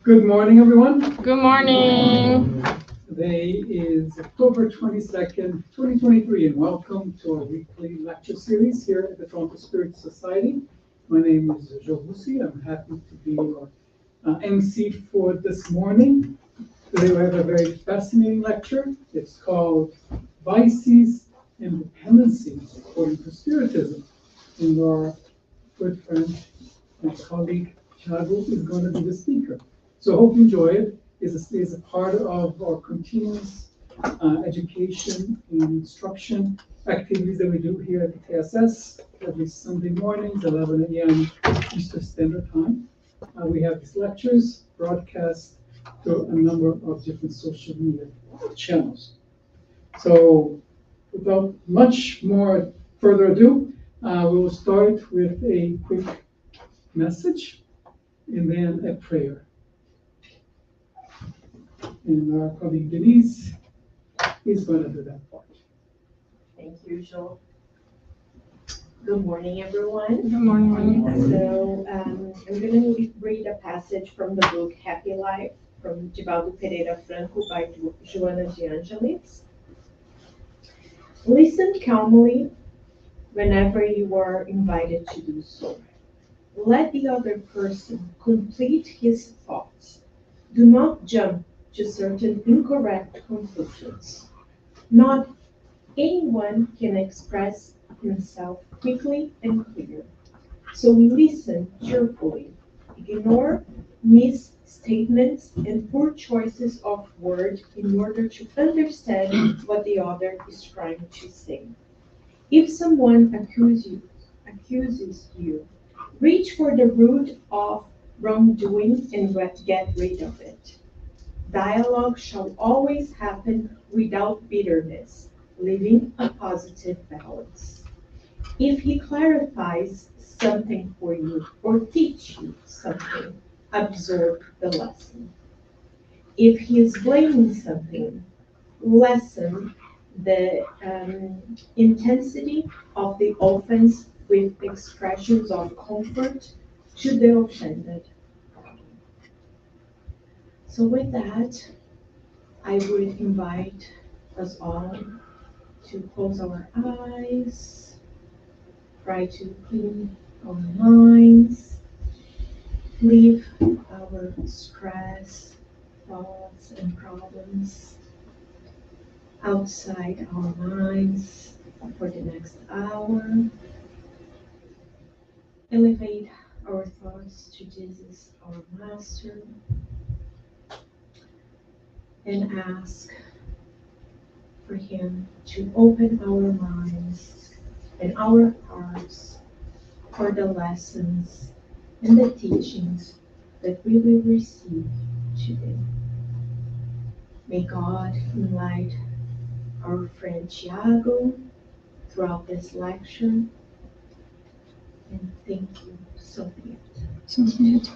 Good morning, everyone. Good morning. Today is October 22nd, 2023, and welcome to our weekly lecture series here at the Toronto Spirit Society. My name is Joe Lucy. I'm happy to be your MC for this morning. Today we have a very fascinating lecture. It's called Vices and Dependencies according to Spiritism. And our good friend and colleague Thiago is going to be the speaker. So I hope you enjoy it. It's a part of our continuous education and instruction activities that we do here at the TSS every Sunday mornings, 11 a.m. Eastern Standard Time. We have these lectures broadcast through a number of different social media channels. So without much more further ado, we will start with a quick message and then a prayer. And our colleague Denise is going to do that part. Thank you, Joel. Good morning, everyone. Good morning. So I'm going to read a passage from the book Happy Life from Divaldo Pereira Franco by Joana de Angelis. Listen calmly whenever you are invited to do so. Let the other person complete his thoughts. Do not jump to certain incorrect conclusions. Not anyone can express himself quickly and clearly. So we listen cheerfully, ignore misstatements and poor choices of words in order to understand what the other is trying to say. If someone accuses you, reach for the root of wrongdoing and get rid of it. Dialogue shall always happen without bitterness, leaving a positive balance. If he clarifies something for you or teach you something, absorb the lesson. If he is blaming something, lessen the intensity of the offense with expressions of comfort to the offended. So with that, I would invite us all to close our eyes, try to clean our minds, leave our stress, thoughts, and problems outside our minds for the next hour. Elevate our thoughts to Jesus, our Master, and ask for Him to open our minds and our hearts for the lessons and the teachings that we will receive today. May God enlighten our friend Tiago throughout this lecture, and thank you, so be it. So good.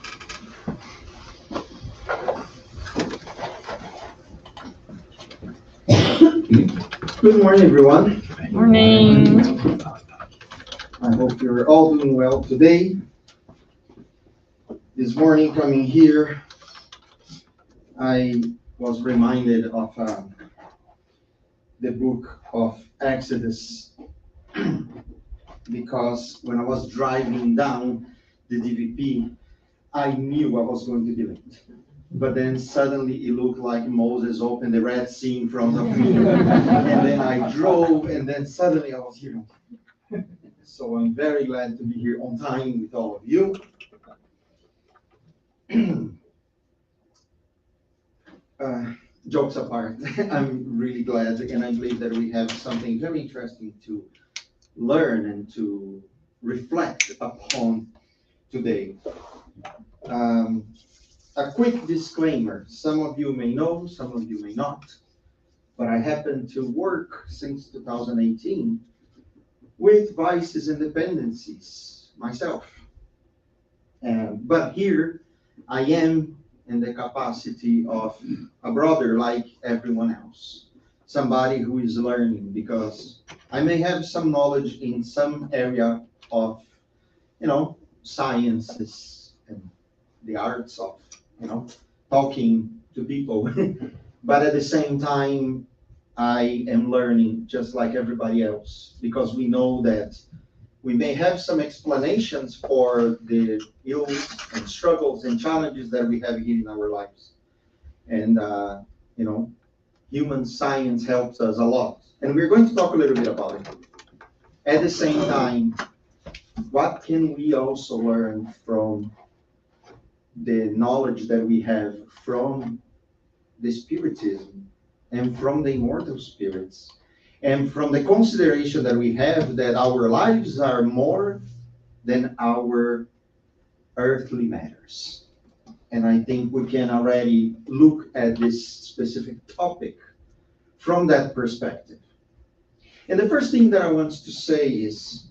Good morning, everyone. Morning. I hope you're all doing well today. This morning, coming here, I was reminded of the book of Exodus because when I was driving down the DVP, I knew I was going to be late. But then suddenly it looked like Moses opened the Red Sea in front of me. And then I drove, and then suddenly I was here. So I'm very glad to be here on time with all of you. Jokes apart, I'm really glad, and I believe that we have something very interesting to learn and to reflect upon today. A quick disclaimer, some of you may know, some of you may not, but I happen to work since 2018 with Vices and Dependencies myself. But here I am in the capacity of a brother like everyone else, somebody who is learning, because I may have some knowledge in some area of, sciences and the arts of, talking to people. But at the same time, I am learning just like everybody else, because we know that we may have some explanations for the ills and struggles and challenges that we have here in our lives. And, you know, human science helps us a lot. And we're going to talk a little bit about it. At the same time, what can we also learn from the knowledge that we have from the Spiritism and from the immortal spirits, and from the consideration that we have that our lives are more than our earthly matters? And I think we can already look at this specific topic from that perspective. And the first thing that I want to say is,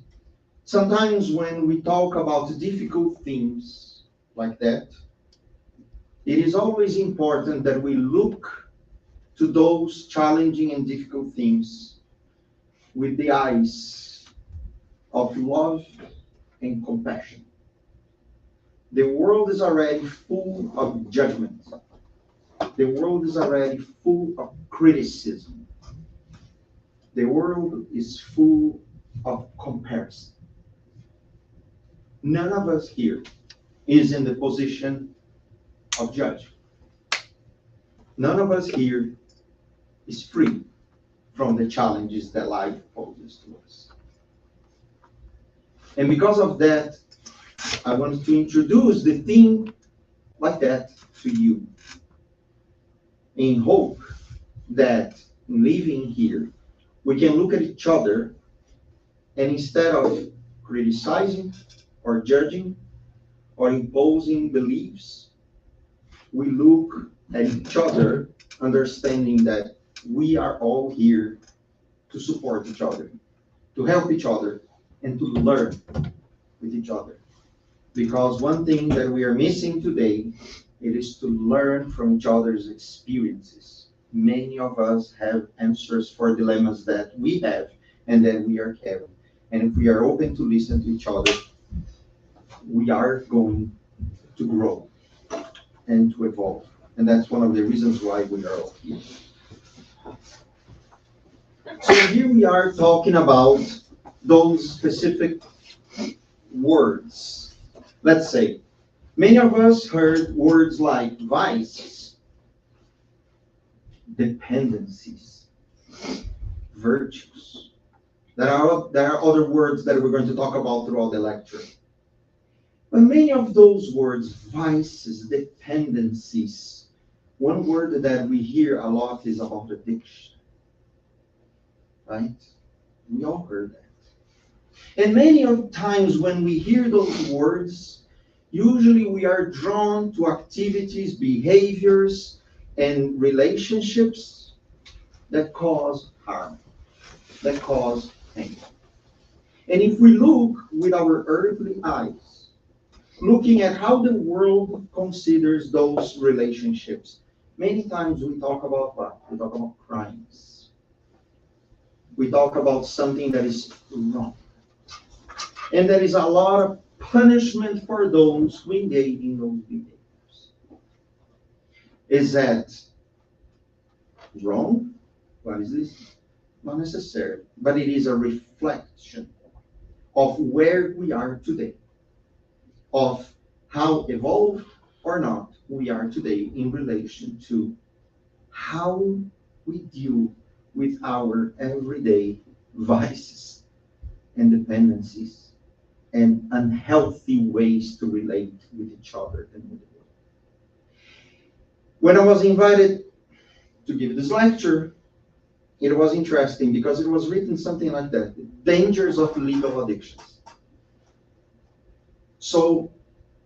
sometimes when we talk about difficult things like that, it is always important that we look to those challenging and difficult things with the eyes of love and compassion. The world is already full of judgment. The world is already full of criticism. The world is full of comparison. None of us here is in the position of judge. None of us here is free from the challenges that life poses to us. And because of that, I want to introduce the theme like that to you, in hope that living here, we can look at each other, and instead of criticizing or judging or imposing beliefs, we look at each other, understanding that we are all here to support each other, to help each other, and to learn with each other. Because one thing that we are missing today, it is to learn from each other's experiences. Many of us have answers for dilemmas that we have and that we are carrying. And if we are open to listen to each other, we are going to grow and to evolve. And that's one of the reasons why we are all here. So here we are talking about those specific words. Let's say, many of us heard words like vices, dependencies, virtues. There are other words that we're going to talk about throughout the lecture. But many of those words, vices, dependencies, one word that we hear a lot is about addiction. Right? We all heard that. And many of times when we hear those words, usually we are drawn to activities, behaviors, and relationships that cause harm, that cause pain. And if we look with our earthly eyes, looking at how the world considers those relationships, many times we talk about what? We talk about crimes. We talk about something that is wrong. And there is a lot of punishment for those who engage in those behaviors. Is that wrong? What is this? Not necessarily, but it is a reflection of where we are today, of how evolved or not we are today in relation to how we deal with our everyday vices and dependencies and unhealthy ways to relate with each other and with the world. When I was invited to give this lecture, it was interesting because it was written something like that: dangers of legal addictions. So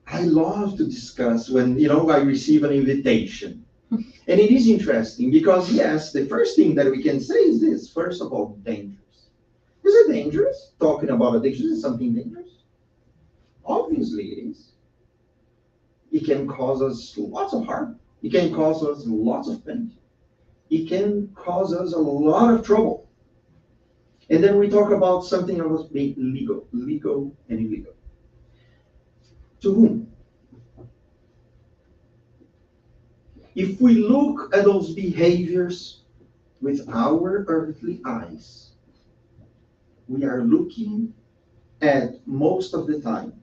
I love to discuss when, I receive an invitation. And it is interesting because, yes, the first thing that we can say is this: first of all, dangerous. Is it dangerous? Talking about addiction, is something dangerous? Obviously it is. It can cause us lots of harm. It can cause us lots of pain. It can cause us a lot of trouble. And then we talk about something that was being legal and illegal. To whom? if we look at those behaviors with our earthly eyes, we are looking at, most of the time,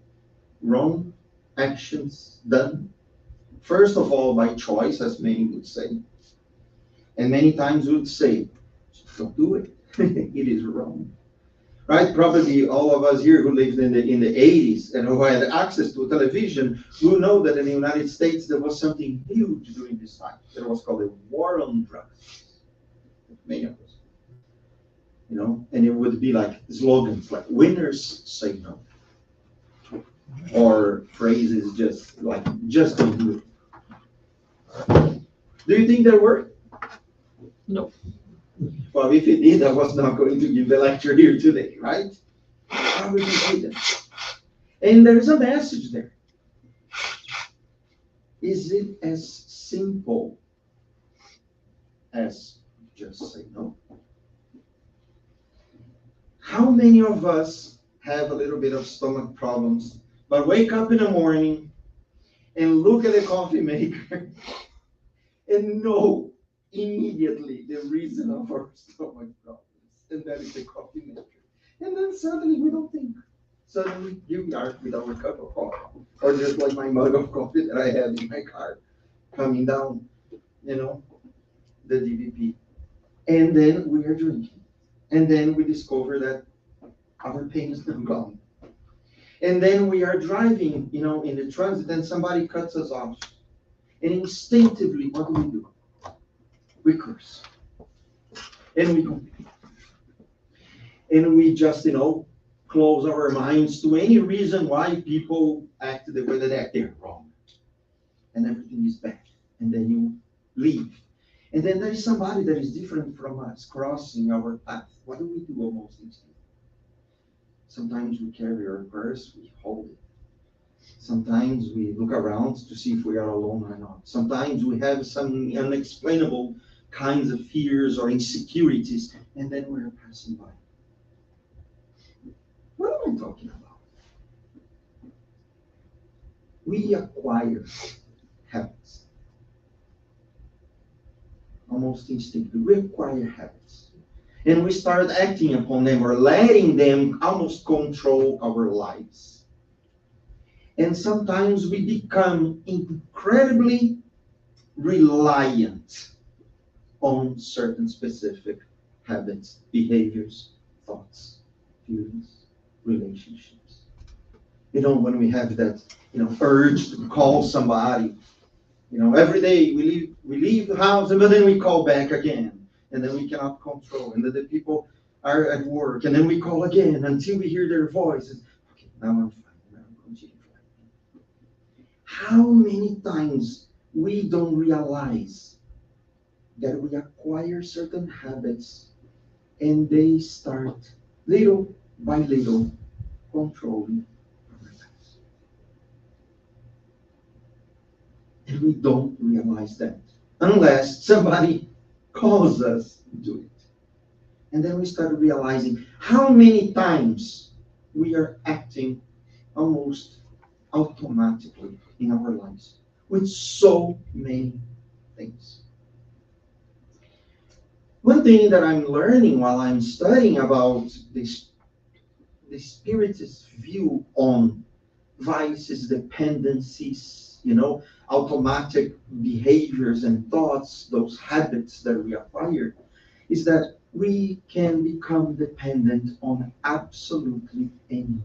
wrong actions done, first of all by choice, as many would say, and many times would say, don't do it. It is wrong. Right? Probably all of us here who lived in the 80s and who had access to television will know that in the United States there was something huge during this time. That was called the war on drugs. Many of us. You know, and it would be like slogans like winners say no. Or phrases just like just don't do it. Do you think that worked? No. Well, if it did, I was not going to give the lecture here today, right? How would you say that? And there is a message there. Is it as simple as just say no? How many of us have a little bit of stomach problems, but wake up in the morning and look at the coffee maker and know immediately the reason of our stomach problems, and that is the coffee maker. And then suddenly we don't think. Suddenly here we are with our cup of coffee, or just like my mug of coffee that I have in my car, coming down, you know, the DVP. And then we are drinking. And then we discover that our pain is not gone. And then we are driving, you know, in the transit, and somebody cuts us off. And instinctively, what do? We curse. And we complain. And we just, you know, close our minds to any reason why people act the way that they act. They're wrong. And everything is bad. And then you leave. And then there is somebody that is different from us crossing our path. What do we do almost instantly? Sometimes we carry our purse, we hold it. Sometimes we look around to see if we are alone or not. Sometimes we have some unexplainable kinds of fears or insecurities, and then we're passing by. What am I talking about? We acquire habits. Almost instinctively, we acquire habits. And we start acting upon them or letting them almost control our lives. And sometimes we become incredibly reliant on certain specific habits, behaviors, thoughts, feelings, relationships. You know, when we have that, you know, urge to call somebody, you know, every day we leave the house, but then we call back again. And then we cannot control, and then the people are at work, and then we call again until we hear their voices. Okay, now I'm fine. Now I'm continuing. How many times we don't realize that we acquire certain habits, and they start little by little controlling our lives, and we don't realize that unless somebody calls us to it. And then we start realizing how many times we are acting almost automatically in our lives with so many things. One thing that I'm learning while I'm studying about the Spiritist view on vices, dependencies, you know, automatic behaviors and thoughts, those habits that we acquire, is that we can become dependent on absolutely anything.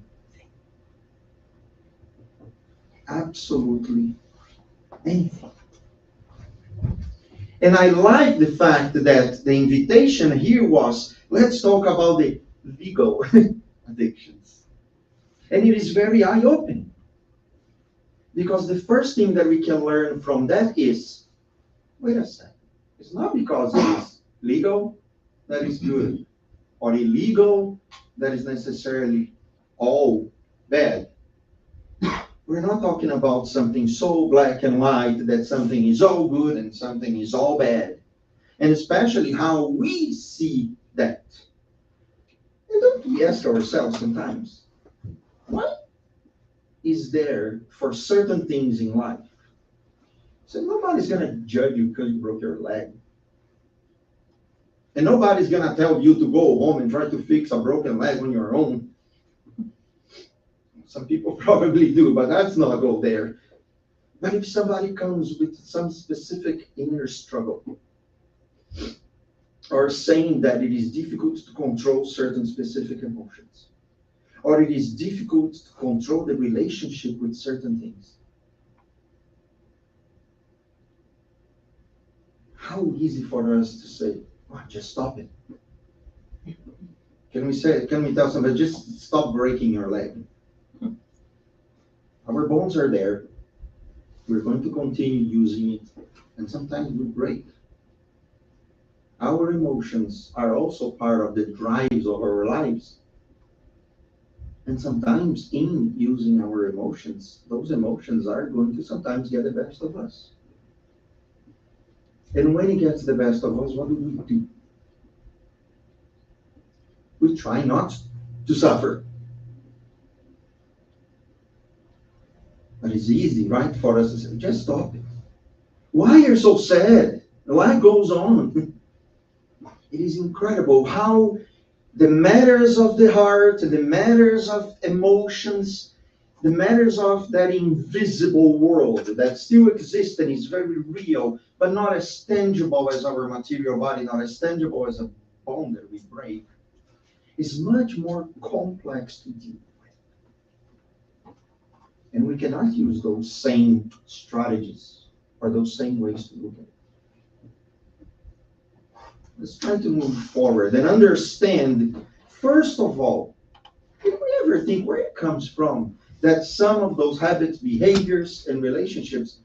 Absolutely anything. And I like the fact that the invitation here was, let's talk about the legal addictions. And it is very eye-opening. Because the first thing that we can learn from that is, wait a second, it's not because it is legal that is good, or illegal that is necessarily all bad. We're not talking about something so black and white that something is all good and something is all bad. And especially how we see that. And don't we ask ourselves sometimes, what is there for certain things in life So nobody's going to judge you because you broke your leg. And nobody's going to tell you to go home and try to fix a broken leg on your own. Some people probably do, but let's not go there. But if somebody comes with some specific inner struggle, or saying that it is difficult to control certain specific emotions, or it is difficult to control the relationship with certain things, how easy for us to say, oh, just stop it. Can we tell somebody, just stop breaking your leg? Our bones are there. We're going to continue using it, and sometimes we break. Our emotions are also part of the drives of our lives. And sometimes in using our emotions, those emotions are going to sometimes get the best of us. And when it gets the best of us, what do? We try not to suffer. But it's easy, right, for us to say, just stop it. Why are you so sad? Life goes on. It is incredible how the matters of the heart, the matters of emotions, the matters of that invisible world that still exists and is very real, but not as tangible as our material body, not as tangible as a bone that we break, is much more complex to deal with. And we cannot use those same strategies or those same ways to look at it. Let's try to move forward and understand, first of all, did we ever think where it comes from that some of those habits, behaviors, and relationships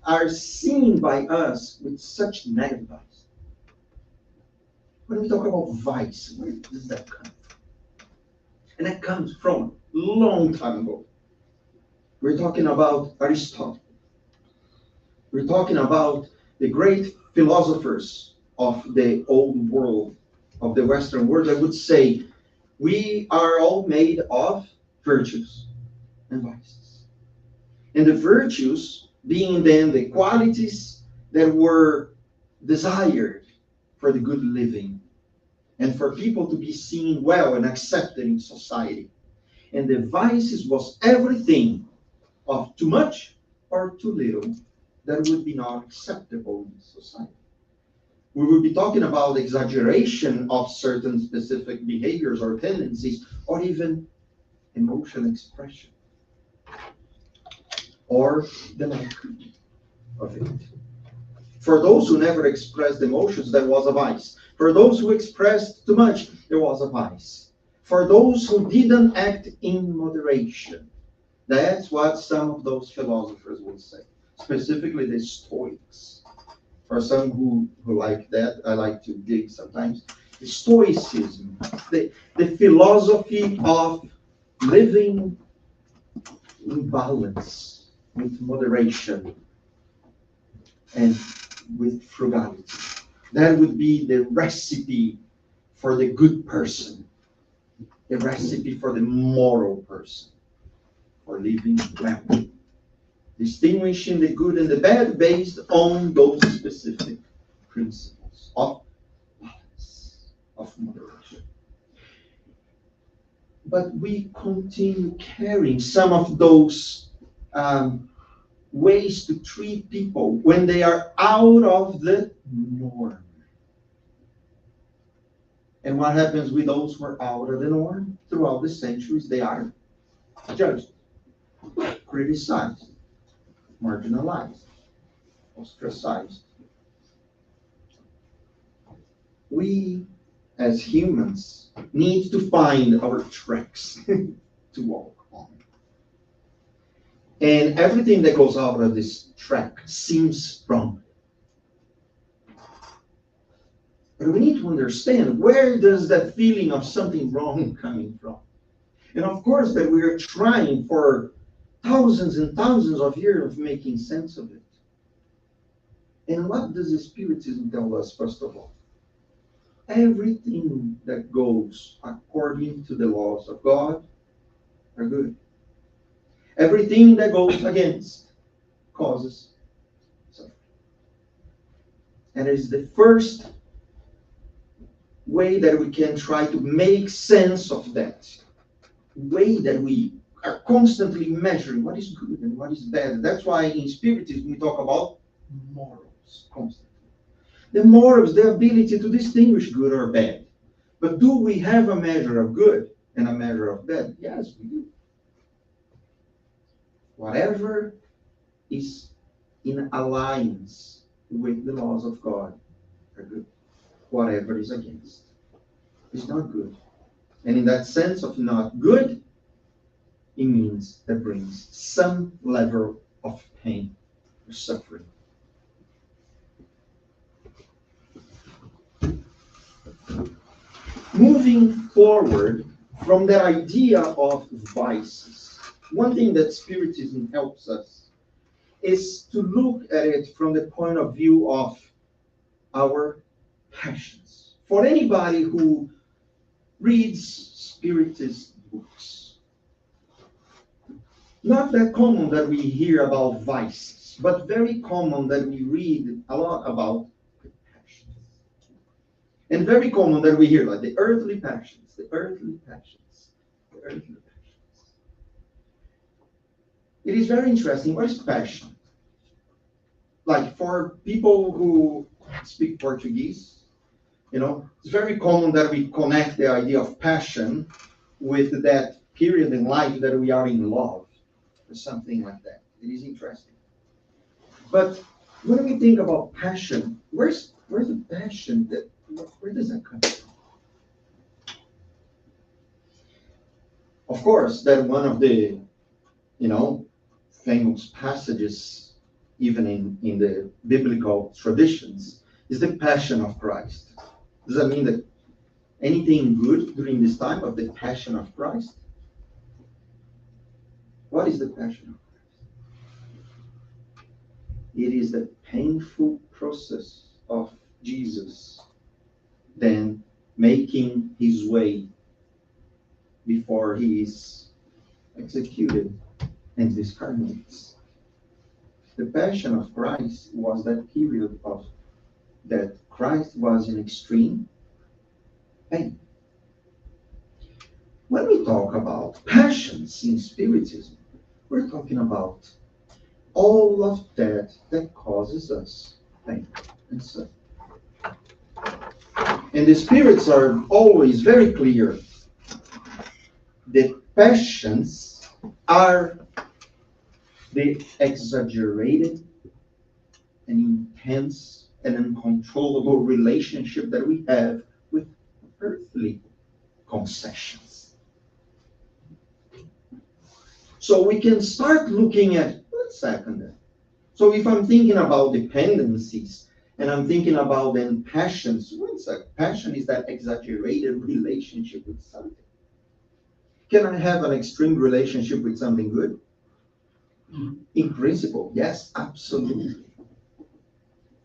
are seen by us with such negative eyes? When we talk about vice, where does that come from? And that comes from a long time ago. We're talking about Aristotle. We're talking about the great philosophers of the old world, of the Western world, that would say, we are all made of virtues and vices. And the virtues being then the qualities that were desired for the good living and for people to be seen well and accepted in society. And the vices was everything of too much or too little that would be not acceptable in society. We will be talking about exaggeration of certain specific behaviors or tendencies, or even emotional expression, or the lack of it. For those who never expressed emotions, there was a vice. For those who expressed too much, there was a vice. For those who didn't act in moderation, that's what some of those philosophers would say, specifically the Stoics. For some who like that, I like to dig sometimes. The Stoicism, the philosophy of living in balance, with moderation, and with frugality. That would be the recipe for the good person, the recipe for the moral person, for living well. Distinguishing the good and the bad based on those specific principles of balance, of moderation. But we continue carrying some of those ways to treat people when they are out of the norm. And what happens with those who are out of the norm? Throughout the centuries, they are judged, criticized, marginalized, ostracized. We, as humans, need to find our tracks to walk on. And everything that goes out of this track seems wrong. But we need to understand, where does that feeling of something wrong coming from? And of course that we are trying for thousands and thousands of years of making sense of it. And what does the Spiritism tell us, first of all? Everything that goes according to the laws of God are good. Everything that goes against causes suffering. And it is the first way that we can try to make sense of that. Way that we are constantly measuring what is good and what is bad. That's why in Spiritism we talk about morals constantly. The morals, the ability to distinguish good or bad. But do we have a measure of good and a measure of bad? Yes, we do. Whatever is in alliance with the laws of God are good. Whatever is against is not good. And in that sense of not good, it means that brings some level of pain or suffering. Moving forward from that idea of vices, one thing that Spiritism helps us is to look at it from the point of view of our passions. For anybody who reads Spiritist books, not that common that we hear about vices, but very common that we read a lot about passions. And very common that we hear like the earthly passions, the earthly passions, the earthly passions. It is very interesting. What is passion? Like for people who speak Portuguese, it's very common that we connect the idea of passion with that period in life that we are in love, or something like that. It is interesting. But when we think about passion, where's the passion where does that come from? Of course, that one of the famous passages, even in the biblical traditions, is the Passion of Christ. Does that mean that anything good during this time of the Passion of Christ? What is the Passion of Christ? It is the painful process of Jesus then making his way before he is executed and discarnates. The Passion of Christ was that period of that Christ was in extreme pain. When we talk about passions in Spiritism, we're talking about all of that causes us pain and suffering. And the spirits are always very clear. The passions are the exaggerated and intense and uncontrollable relationship that we have with earthly concessions. So we can start looking at, one second. So if I'm thinking about dependencies, and I'm thinking about then passions, one second. Passion is that exaggerated relationship with something. Can I have an extreme relationship with something good? In principle, yes, absolutely.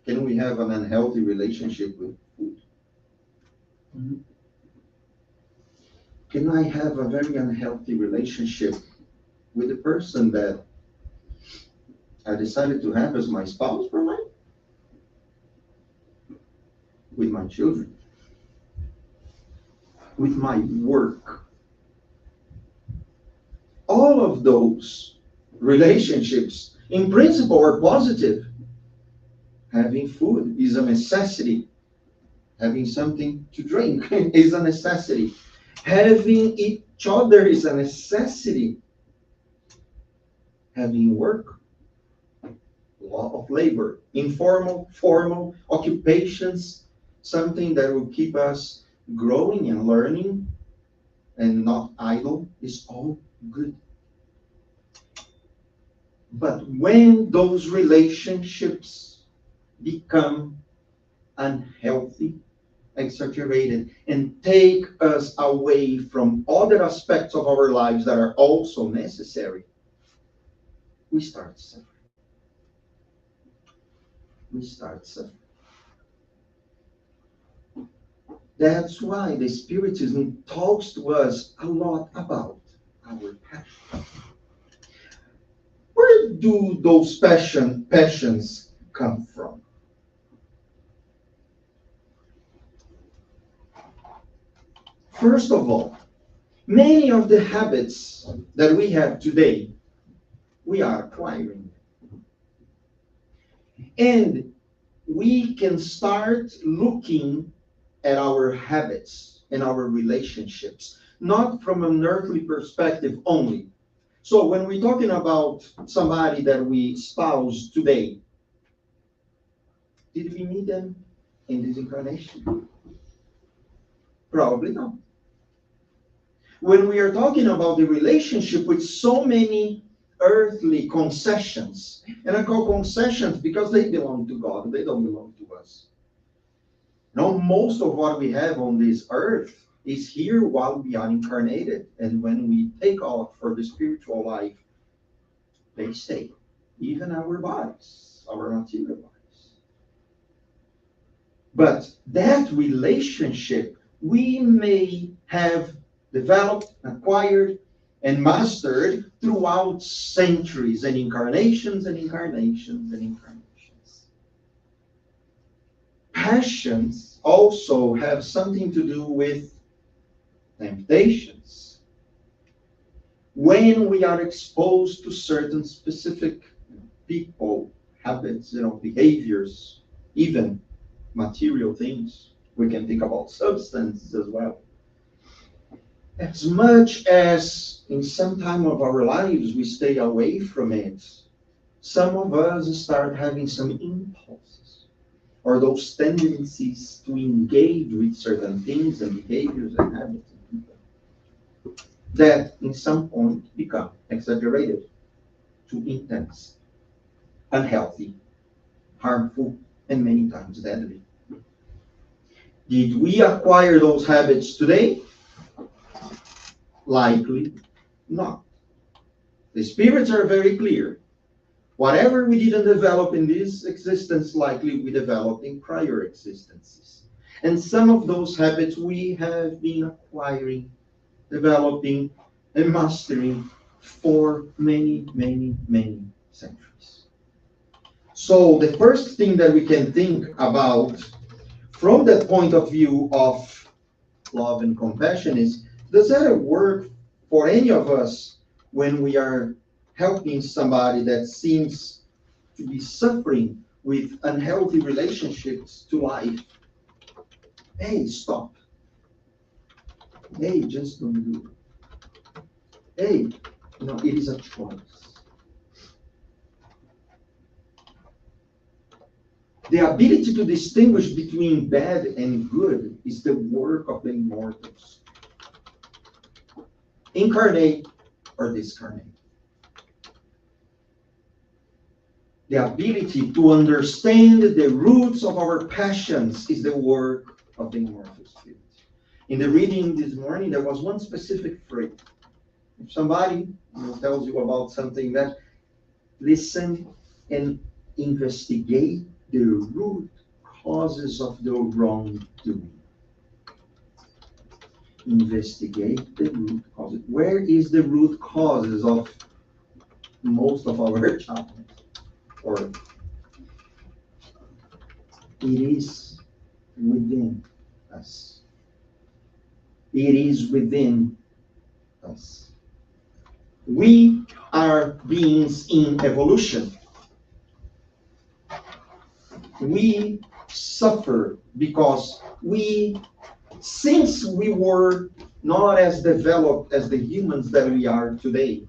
Can we have an unhealthy relationship with food? Can I have a very unhealthy relationship with the person that I decided to have as my spouse for life? With my children? With my work? All of those relationships, in principle, are positive. Having food is a necessity. Having something to drink is a necessity. Having each other is a necessity. Having work, law of labor, informal, formal occupations, something that will keep us growing and learning and not idle, is all good. But when those relationships become unhealthy, exaggerated, and take us away from other aspects of our lives that are also necessary, we start suffering. We start suffering. That's why the Spiritism talks to us a lot about our passion. Where do those passions come from? First of all, many of the habits that we have today, we are acquiring. And we can start looking at our habits and our relationships, not from an earthly perspective only. So when we're talking about somebody that we spouse today, did we meet them in this incarnation? Probably not. When we are talking about the relationship with so many earthly concessions, and I call concessions because they belong to God, they don't belong to us. No, most of what we have on this earth is here while we are incarnated, and when we take off for the spiritual life, they stay. Even our bodies, our material bodies. But that relationship we may have developed, acquired, and mastered throughout centuries and incarnations and incarnations and incarnations. Passions also have something to do with temptations. When we are exposed to certain specific people, habits, behaviors, even material things, we can think about substances as well. As much as in some time of our lives we stay away from it, some of us start having some impulses or those tendencies to engage with certain things and behaviors and habits that in some point become exaggerated, too intense, unhealthy, harmful, and many times deadly. Did we acquire those habits today? Likely not. The spirits are very clear. Whatever we didn't develop in this existence, likely we developed in prior existences. And some of those habits we have been acquiring, developing, and mastering for many, many, many centuries. So the first thing that we can think about from that point of view of love and compassion is, does that work for any of us when we are helping somebody that seems to be suffering with unhealthy relationships to life? Hey, stop. Hey, just don't do it. Hey, it is a choice. The ability to distinguish between bad and good is the work of the immortals. Incarnate or discarnate. The ability to understand the roots of our passions is the work of the immortal spirit. In the reading this morning, there was one specific phrase. If somebody tells you about something, that listen and investigate the root causes of the wrongdoing. Investigate the root causes. Where is the root causes of most of our challenges? Or it is within us. It is within us. We are beings in evolution. We suffer because since we were not as developed as the humans that we are today,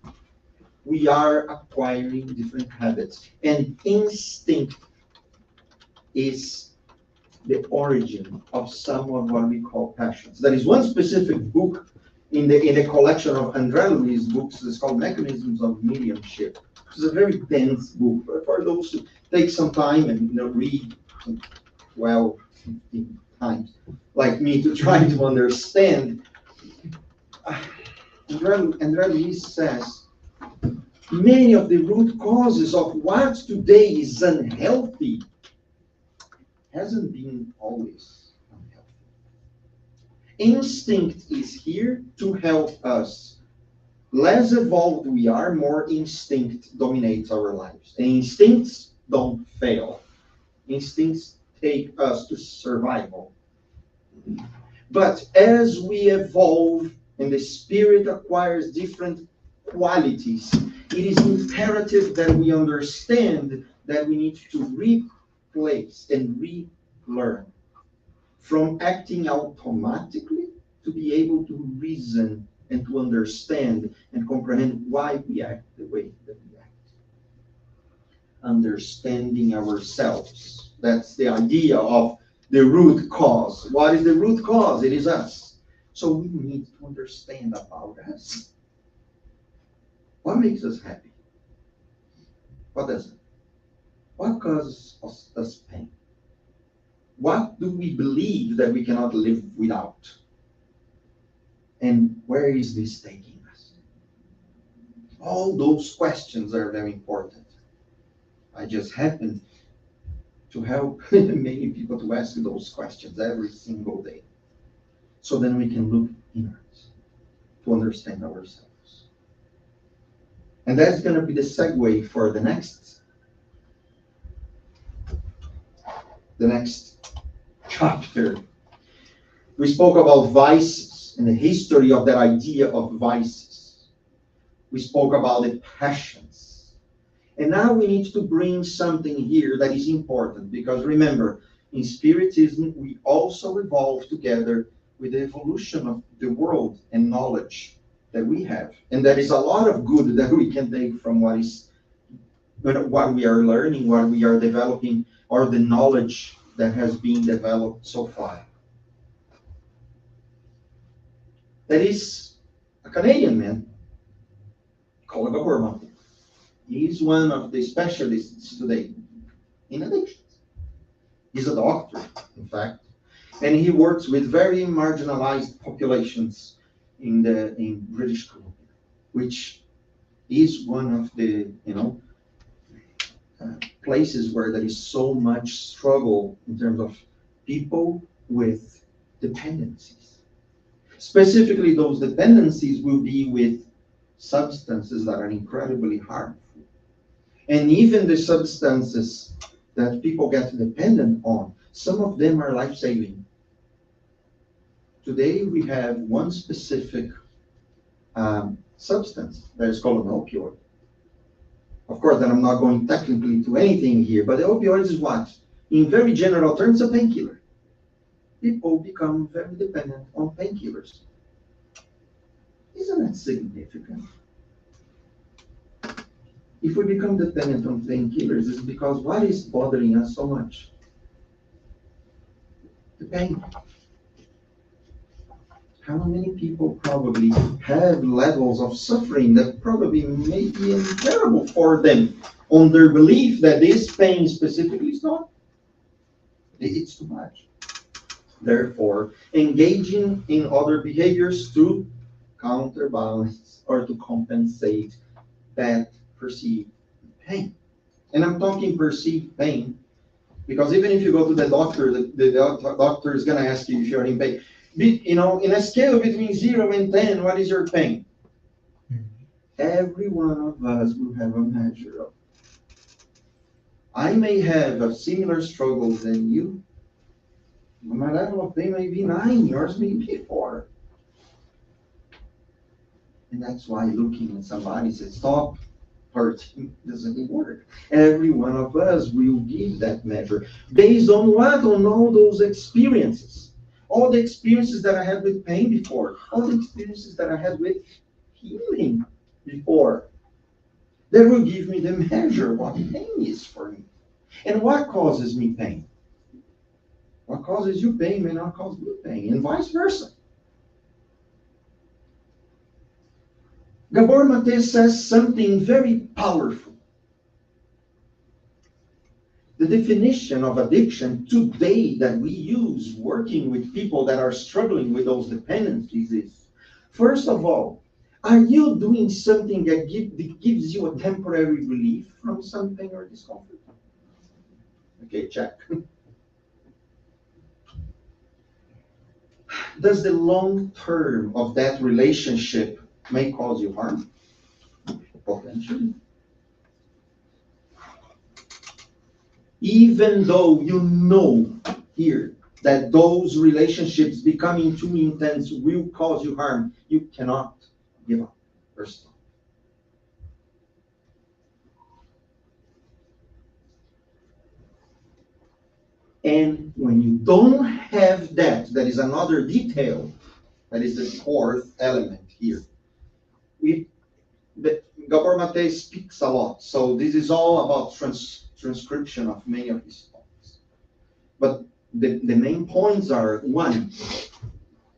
we are acquiring different habits. And instinct is the origin of some of what we call passions. There is one specific book in the collection of André Louis' books. It's called Mechanisms of Mediumship. It's a very dense book. But for those who take some time and read 12, 15 times, like me, to try to understand, André Louis says many of the root causes of what today is unhealthy hasn't been always unhealthy. Instinct is here to help us. Less evolved we are, more instinct dominates our lives. And instincts don't fail. Instincts take us to survival. But as we evolve and the spirit acquires different qualities, it is imperative that we understand that we need to replace and relearn from acting automatically to be able to reason and to understand and comprehend why we act the way that we act. Understanding ourselves. That's the idea of the root cause. What is the root cause? It is us. So we need to understand about us. What makes us happy? What doesn't? What causes us pain? What do we believe that we cannot live without? And where is this taking us? All those questions are very important. I just happen to help many people to ask those questions every single day. So then we can look inwards to understand ourselves. And that's going to be the segue for the next chapter. We spoke about vices and the history of that idea of vices. We spoke about the passions. And now we need to bring something here that is important, because remember, in Spiritism, we also evolve together with the evolution of the world and knowledge that we have. And there is a lot of good that we can take from what we are learning, what we are developing, or the knowledge that has been developed so far. There is a Canadian man called Gabor. He's one of the specialists today in addictions. He's a doctor, in fact, and he works with very marginalized populations in British Columbia, which is one of the places where there is so much struggle in terms of people with dependencies. Specifically, those dependencies will be with substances that are incredibly harmful. And even the substances that people get dependent on, some of them are life-saving. Today, we have one specific substance that is called an opioid. Of course, then I'm not going technically to anything here, but the opioid is what? In very general terms, a painkiller. People become very dependent on painkillers. Isn't that significant? If we become dependent on painkillers, it's because what is bothering us so much? The pain. How many people probably have levels of suffering that probably may be unbearable for them on their belief that this pain specifically is not? It's too much. Therefore, engaging in other behaviors to counterbalance or to compensate that perceived pain. And I'm talking perceived pain because even if you go to the doctor, the doctor is going to ask you if you're in pain. In a scale between 0 and 10, what is your pain? Every one of us will have a measure of. I may have a similar struggle than you. My level of pain may be 9, yours may be 4. And that's why looking at somebody says, stop hurting, doesn't work. Every one of us will give that measure. Based on what? On all those experiences. All the experiences that I had with pain before. All the experiences that I had with healing before. That will give me the measure of what pain is for me. And what causes me pain? What causes you pain may not cause me pain, and vice versa. Gabor Mate says something very powerful. The definition of addiction today that we use working with people that are struggling with those dependencies is, first of all, are you doing something that gives you a temporary relief from something or discomfort? Okay, check. Does the long term of that relationship may cause you harm? Potentially. Even though you know here that those relationships becoming too intense will cause you harm, you cannot give up or stop. And when you don't have that, that is another detail, that is the fourth element here. Gabor Mate speaks a lot, so this is all about transcription of many of his thoughts. But the main points are, one,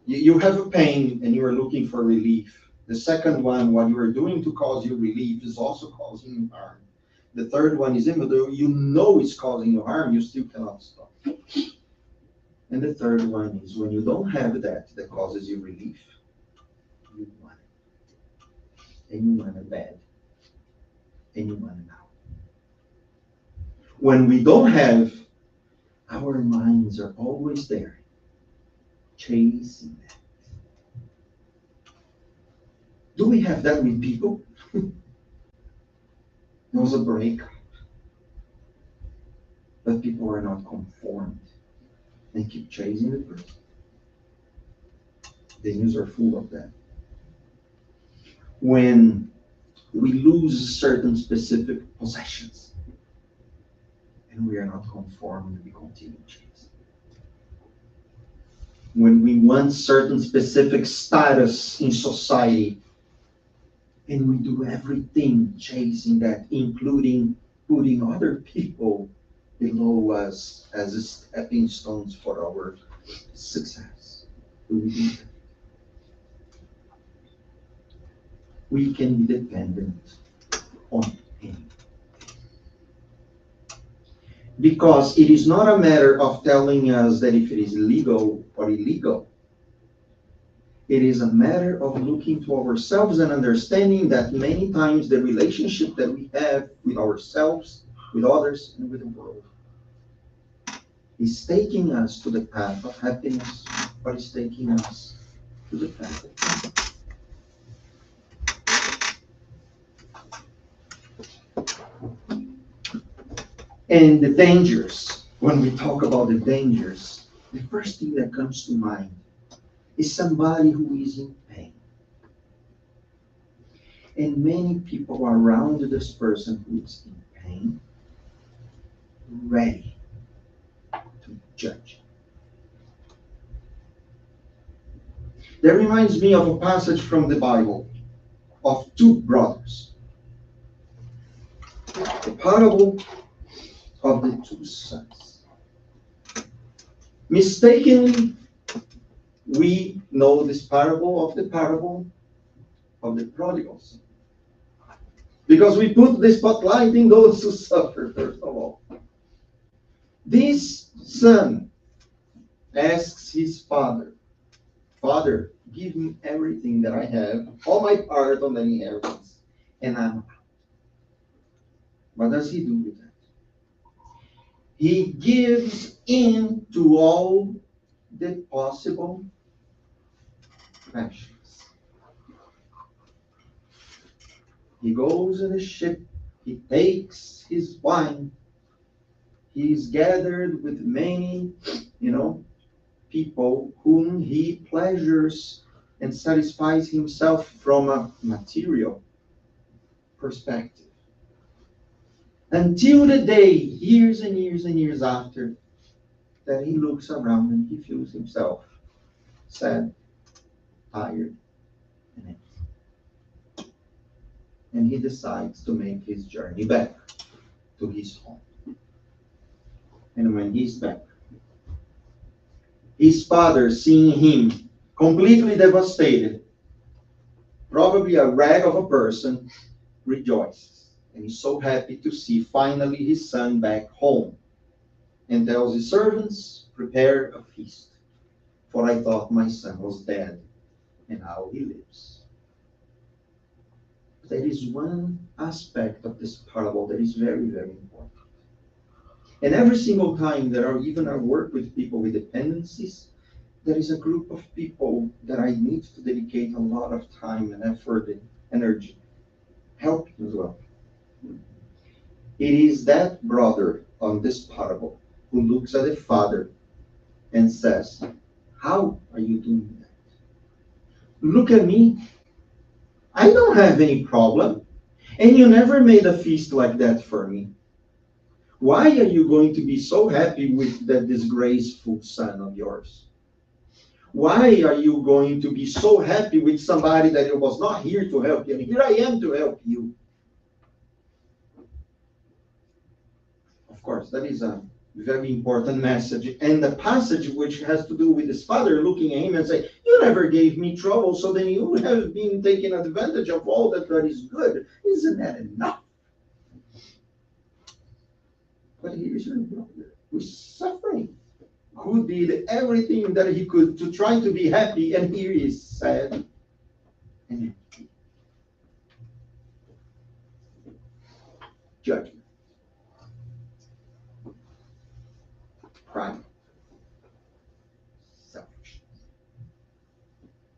you have a pain and you are looking for relief. The second one, what you are doing to cause you relief is also causing you harm. The third one is, even though you know it's causing you harm, you still cannot stop. And the third one is, when you don't have that causes you relief, you want it. And you want it bad. And you want it now. When we don't have, our minds are always there, chasing that. Do we have that with people? There was a breakup, but people are not conformed and keep chasing the person. The news are full of that. When we lose certain specific possessions and we are not conformed, we continue chasing. When we want certain specific status in society and we do everything chasing that, including putting other people below us as stepping stones for our success. Do we do that? We can be dependent on him. Because it is not a matter of telling us that if it is legal or illegal. It is a matter of looking to ourselves and understanding that many times the relationship that we have with ourselves, with others, and with the world is taking us to the path of happiness, or is taking us to the path of pain. And the dangers, when we talk about the dangers, the first thing that comes to mind is somebody who is in pain. And many people are around this person who is in pain, ready to judge. That reminds me of a passage from the Bible of two brothers. The parable of the two sons. Mistakenly, we know this parable of the prodigal son. Because we put the spotlight in those who suffer, first of all. This son asks his father, Father, give me everything that I have, all my part on the inheritance, and I'm out. What does he do with that? He gives in to all the possible passions. He goes in a ship, he takes his wine, he's gathered with many, people whom he pleasures and satisfies himself from a material perspective. Until the day, years and years and years after, that he looks around and he feels himself sad, tired, and empty. And he decides to make his journey back to his home. And when he's back, his father, seeing him completely devastated, probably a rag of a person, rejoices. And he's so happy to see finally his son back home. And tells his servants, prepare a feast. For I thought my son was dead, and now he lives. There is one aspect of this parable that is very, very important. And every single time that I work with people with dependencies, there is a group of people that I need to dedicate a lot of time and effort and energy, helping as well. It is that brother on this parable who looks at the father and says, how are you doing that? Look at me. I don't have any problem. And you never made a feast like that for me. Why are you going to be so happy with that disgraceful son of yours? Why are you going to be so happy with somebody that was not here to help you? And here I am to help you. Of course, that is a very important message. And the passage which has to do with his father looking at him and saying, you never gave me trouble, so then you have been taking advantage of all that is good. Isn't that enough? But here's your brother who's suffering, who did everything that he could to try to be happy, and here he is sad and empty. Judgment. Pride. Selfishness.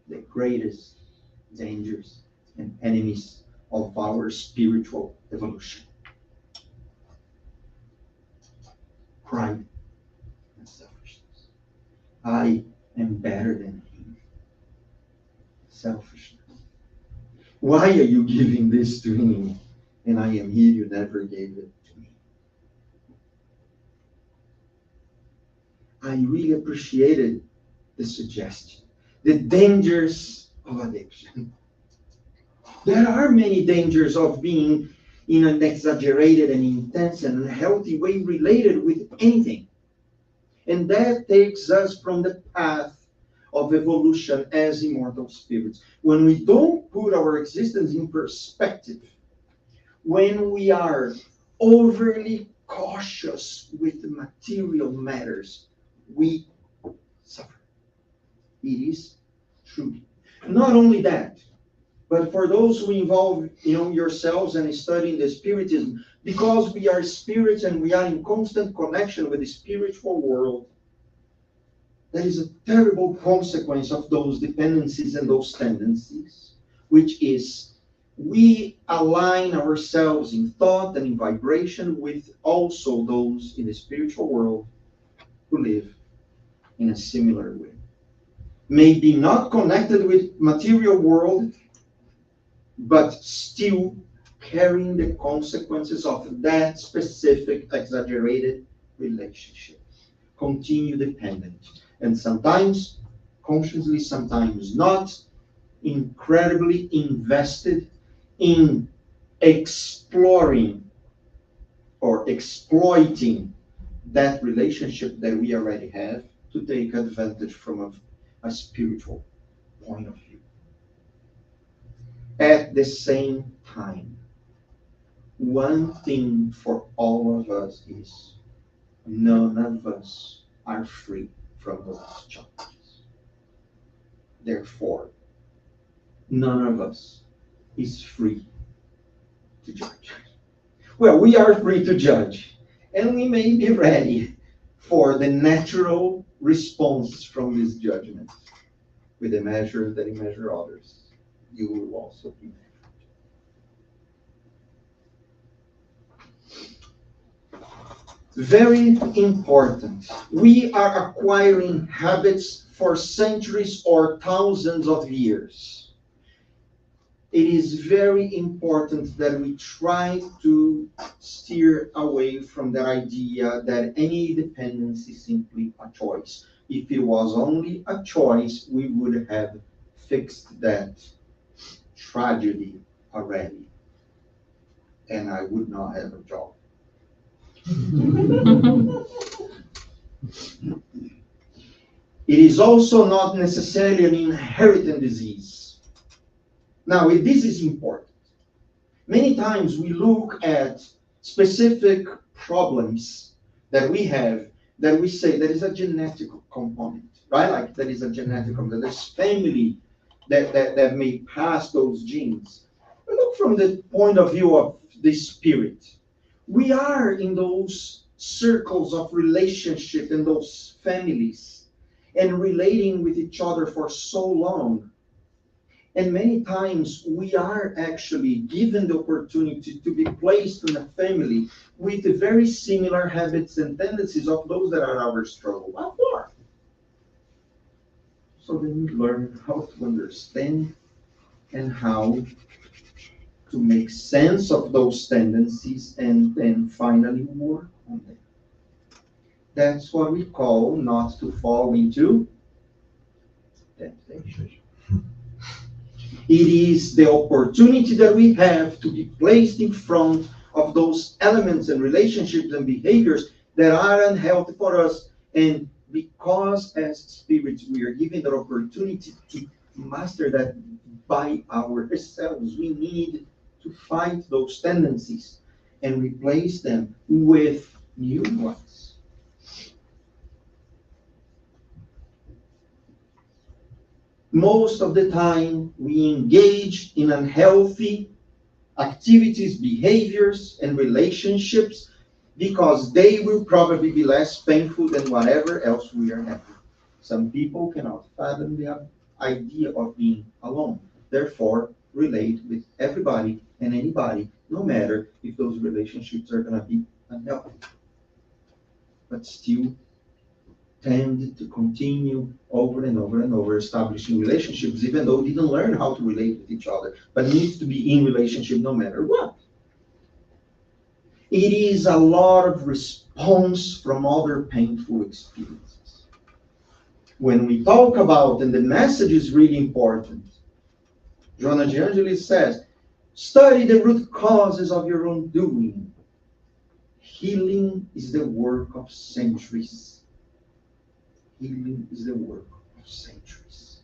The greatest dangers and enemies of our spiritual evolution. Pride and selfishness. I am better than him. Selfishness. Why are you giving this to him? And I am here, you never gave it to me. I really appreciated the suggestion. The dangers of addiction. There are many dangers of being in an exaggerated and intense and unhealthy way related with anything. And that takes us from the path of evolution as immortal spirits. When we don't put our existence in perspective, when we are overly cautious with material matters, we suffer. It is true. Not only that, but for those who involve yourselves and studying the Spiritism, because we are spirits and we are in constant connection with the spiritual world, that is a terrible consequence of those dependencies and those tendencies, which is we align ourselves in thought and in vibration with also those in the spiritual world who live in a similar way. Maybe not connected with material world, but still carrying the consequences of that specific exaggerated relationship. Continue dependent. And sometimes consciously, sometimes not, incredibly invested in exploring or exploiting that relationship that we already have to take advantage from a spiritual point of view. At the same time, one thing for all of us is none of us are free from those challenges. Therefore, none of us is free to judge. Well, we are free to judge, and we may be ready for the natural response from this judgment. With the measure that you measure others, you will also be measured. Very important. We are acquiring habits for centuries or thousands of years. It is very important that we try to steer away from the idea that any dependence is simply a choice. If it was only a choice, we would have fixed that tragedy already, and I would not have a job. It is also not necessarily an inherited disease. Now, this is important. Many times we look at specific problems that we have that we say there is a genetic component, right? Like there is a genetic component. There's family that may pass those genes. But look from the point of view of the spirit. We are in those circles of relationship in those families and relating with each other for so long. And many times we are actually given the opportunity to be placed in a family with very similar habits and tendencies of those that are our struggle. What for? so then we learn how to understand and how to make sense of those tendencies and then finally work on them. That's what we call not to fall into temptation. It is the opportunity that we have to be placed in front of those elements and relationships and behaviors that are unhealthy for us. And because as spirits, we are given the opportunity to master that by ourselves, we need to fight those tendencies and replace them with new ones. Most of the time, we engage in unhealthy activities, behaviors, and relationships because they will probably be less painful than whatever else we are having. Some people cannot fathom the idea of being alone, therefore relate with everybody and anybody, no matter if those relationships are going to be unhealthy. But still tend to continue over and over and over establishing relationships, even though they didn't learn how to relate with each other, but needs to be in relationship no matter what. It is a lot of response from other painful experiences. When we talk about, and the message is really important, Joanna de Angelis says, study the root causes of your own doing. Healing is the work of centuries. Healing is the work of centuries.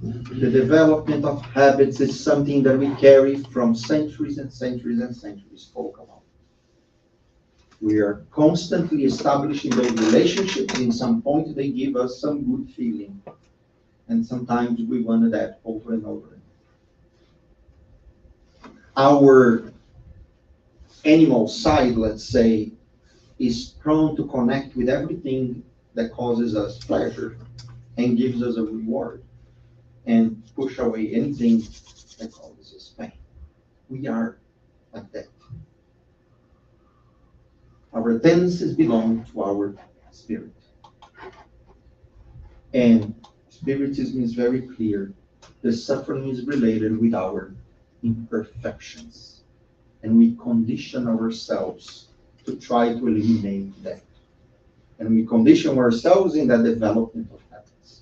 The development of habits is something that we carry from centuries and centuries and centuries spoke about. We are constantly establishing those relationships. In some point, they give us some good feeling. And sometimes we want that over and over. Our animal side, let's say, is prone to connect with everything that causes us pleasure and gives us a reward and push away anything that causes us pain. We are like that. Our tendencies belong to our spirit. And Spiritism is very clear. The suffering is related with our imperfections. And we condition ourselves to try to eliminate that. And we condition ourselves in that development of habits.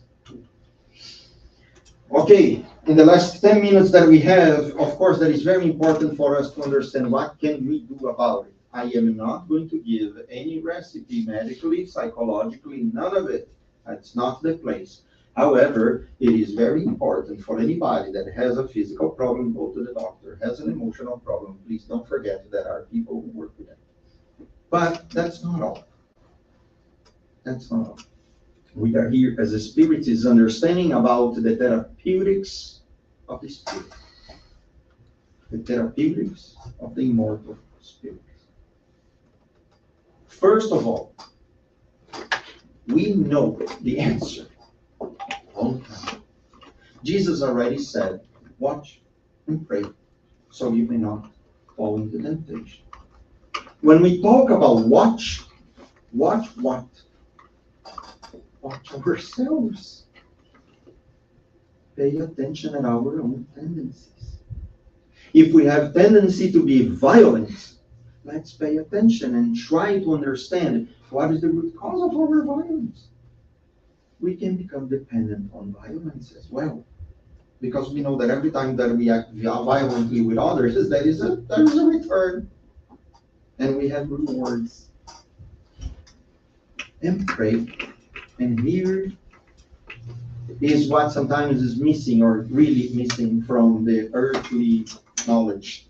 Okay, in the last 10 minutes that we have, of course, that is very important for us to understand what can we do about it. I am not going to give any recipe medically, psychologically, none of it. That's not the place. However, it is very important for anybody that has a physical problem, go to the doctor. Has an emotional problem, please don't forget that there are people who work with that. But that's not all. That's not all. We are here as a spiritist understanding about the therapeutics of the spirit. The therapeutics of the immortal spirit. First of all, we know the answer. Long time. Jesus already said, watch and pray so you may not fall into temptation. When we talk about watch what? Watch ourselves. Pay attention at our own tendencies. If we have tendency to be violent, let's pay attention and try to understand what is the root cause of our violence. We can become dependent on violence as well. Because we know that every time that we act violently with others, there is a return. And we have rewards. And pray. And here is what sometimes is missing or really missing from the earthly knowledge.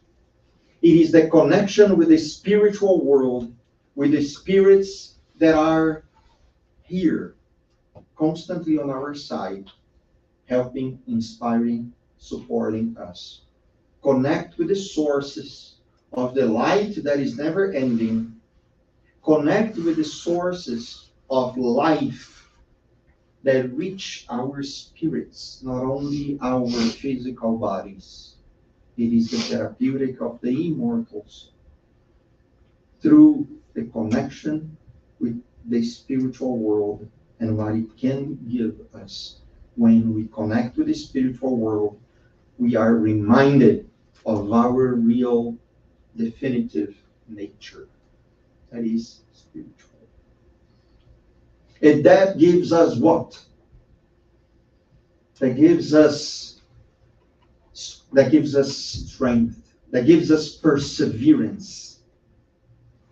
It is the connection with the spiritual world, with the spirits that are here, constantly on our side, helping, inspiring, supporting us. Connect with the sources of the light that is never ending. Connect with the sources of life that reach our spirits, not only our physical bodies. It is the therapeutic of the immortals through the connection with the spiritual world and what it can give us. When we connect to the spiritual world, we are reminded of our real, definitive nature. That is spiritual. And that gives us what? That gives us strength. That gives us perseverance.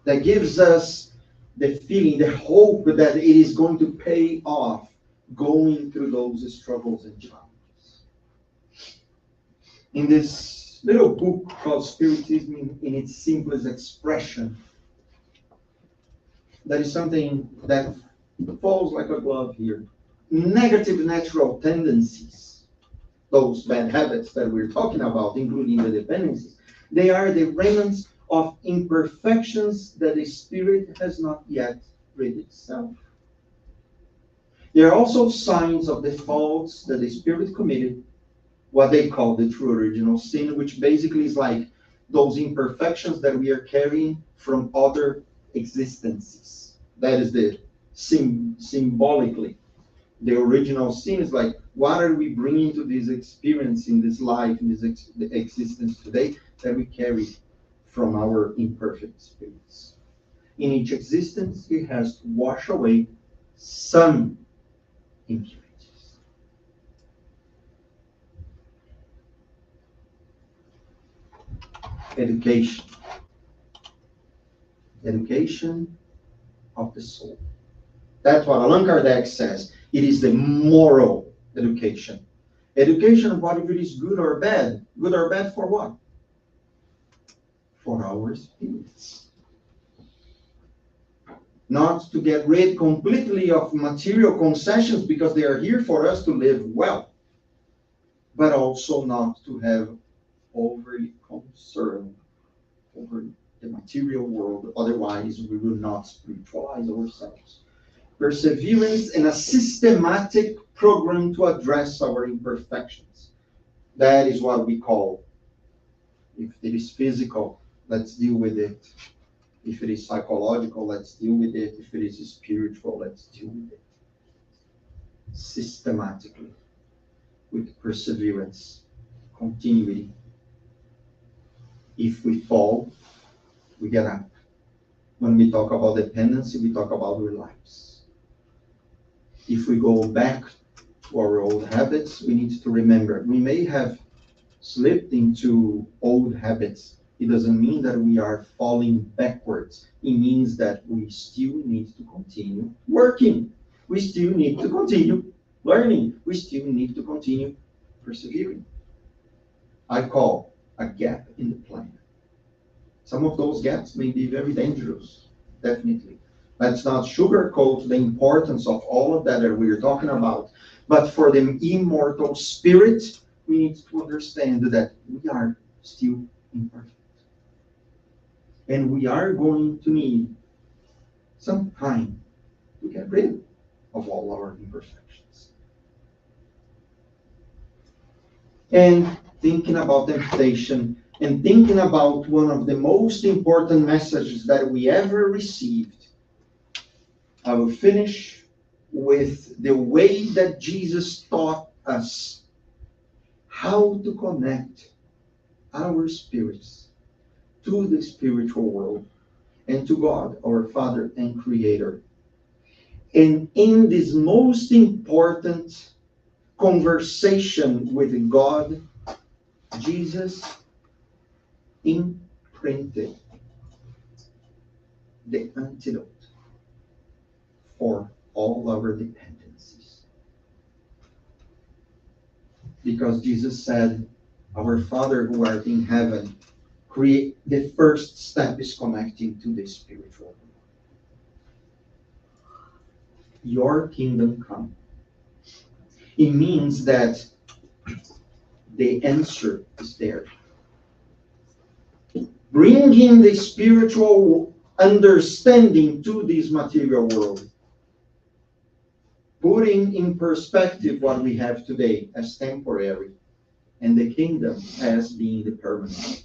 That gives us the feeling, the hope that it is going to pay off going through those struggles and challenges. In this little book called Spiritism in its simplest expression, there is something that falls like a glove here. Negative natural tendencies, those bad habits that we're talking about, including the dependencies, they are the remnants of imperfections that the spirit has not yet rid itself. They are also signs of the faults that the spirit committed, what they call the true original sin, which basically is like those imperfections that we are carrying from other existences. That is the symbolically. The original sin is like, what are we bringing to this experience in this life, in this existence today that we carry from our imperfect spirits? In each existence, it has to wash away some impurities. Education. Education of the soul. That's what Allan Kardec says. It is the moral education. Education of whether it is good or bad. Good or bad for what? For our spirits. Not to get rid completely of material concessions because they are here for us to live well, but also not to have overly concern over the material world. Otherwise, we will not spiritualize ourselves. Perseverance and a systematic program to address our imperfections. That is what we call, if it is physical, let's deal with it. If it is psychological, let's deal with it. If it is spiritual, let's deal with it. Systematically, with perseverance, continuity. If we fall, we get up. When we talk about dependency, we talk about relapse. If we go back to our old habits, we need to remember we may have slipped into old habits. It doesn't mean that we are falling backwards. It means that we still need to continue working. We still need to continue learning. We still need to continue persevering. I call a gap in the plan. Some of those gaps may be very dangerous, definitely. Let's not sugarcoat the importance of all of that we're talking about. But for the immortal spirit, we need to understand that we are still imperfect. And we are going to need some time to get rid of all our imperfections. And thinking about temptation, and thinking about one of the most important messages that we ever received, I will finish with the way that Jesus taught us how to connect our spirits to the spiritual world and to God, our Father and Creator. And in this most important conversation with God, Jesus imprinted the antidote for all our dependencies. Because Jesus said, our Father who art in heaven, the first step is connecting to the spiritual world. Your kingdom come. It means that the answer is there. Bringing the spiritual understanding to this material world. Putting in perspective what we have today as temporary and the kingdom as being the permanent.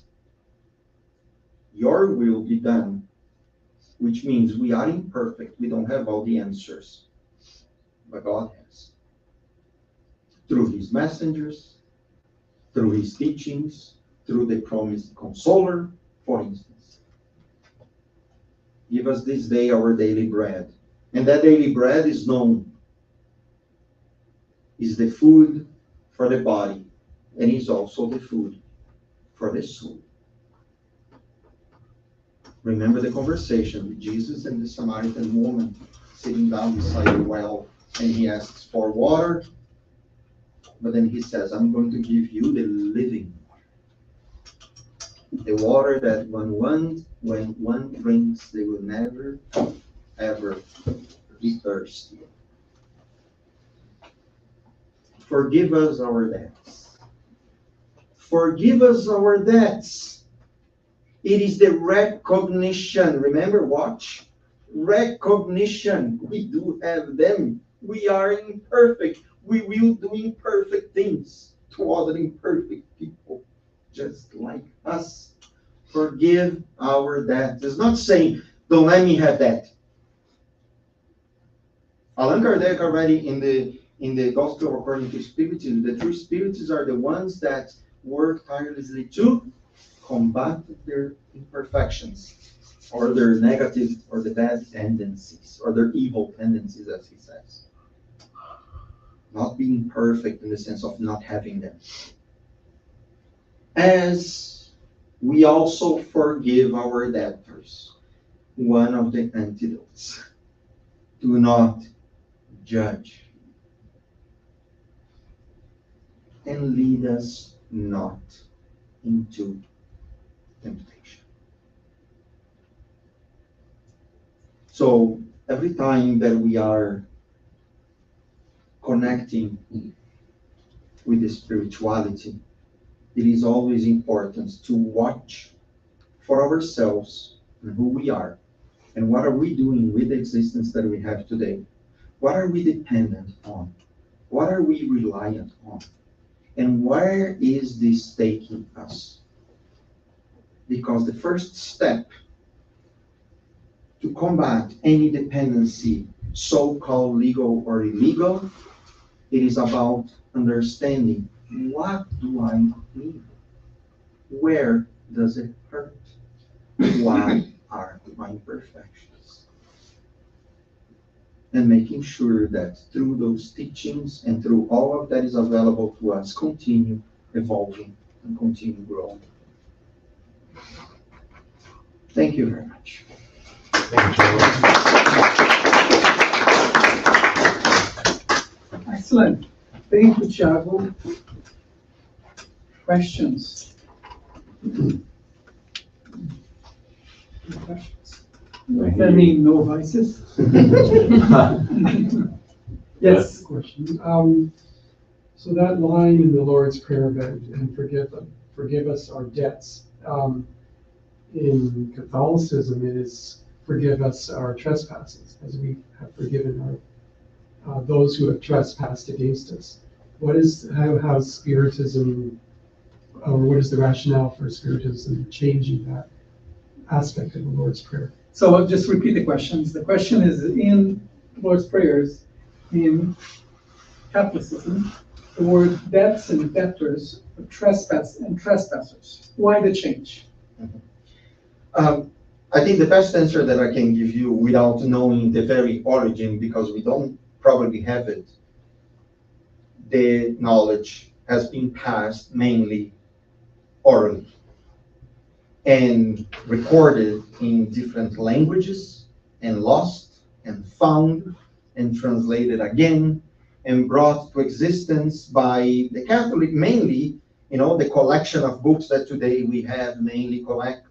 Your will be done which means we are imperfect. We don't have all the answers, but God has. Through his messengers, through his teachings, through the promised consoler, for instance. Give us this day our daily bread. And that daily bread is known, is the food for the body, and is also the food for the soul. Remember the conversation with Jesus and the Samaritan woman sitting down beside the well, and he asks for water, but then he says, I'm going to give you the living water. The water that when one drinks, they will never, ever be thirsty. Forgive us our debts. Forgive us our debts. It is the recognition. Remember, watch. Recognition. We do have them. We are imperfect. We will do imperfect things to other imperfect people, just like us. Forgive our debt. It's not saying, don't let me have that. Allan Kardec already in the Gospel according to Spiritism, the true Spiritists are the ones that work tirelessly to combat their imperfections, or their negative, or the bad tendencies, or their evil tendencies, as he says. Not being perfect in the sense of not having them. As we also forgive our debtors, one of the antidotes. Do not judge. And lead us not into temptation. So every time that we are connecting with the spirituality, it is always important to watch for ourselves and who we are, and what are we doing with the existence that we have today. What are we dependent on? What are we reliant on? And where is this taking us? Because the first step to combat any dependency, so-called legal or illegal, it is about understanding, what do I need? Where does it hurt? What are my imperfections? And making sure that through those teachings and through all of that is available to us, continue evolving and continue growing. Thank you very much. Excellent. Thank you, Thiago. Questions? Questions? I mean, no vices? Yes. Question. So that line in the Lord's Prayer and forgive us our debts. In Catholicism, it is forgive us our trespasses, as we have forgiven those who have trespassed against us. What is how Spiritism, or what is the rationale for Spiritism changing that aspect of the Lord's Prayer? So I'll just repeat the questions. The question is, in Lord's prayers, in Catholicism, the word debts and debtors, trespass and trespassers. Why the change? I think the best answer that I can give you without knowing the very origin, because we don't probably have it, the knowledge has been passed mainly orally and recorded in different languages and lost and found and translated again and brought to existence by the Catholic, mainly, the collection of books that today we have mainly collected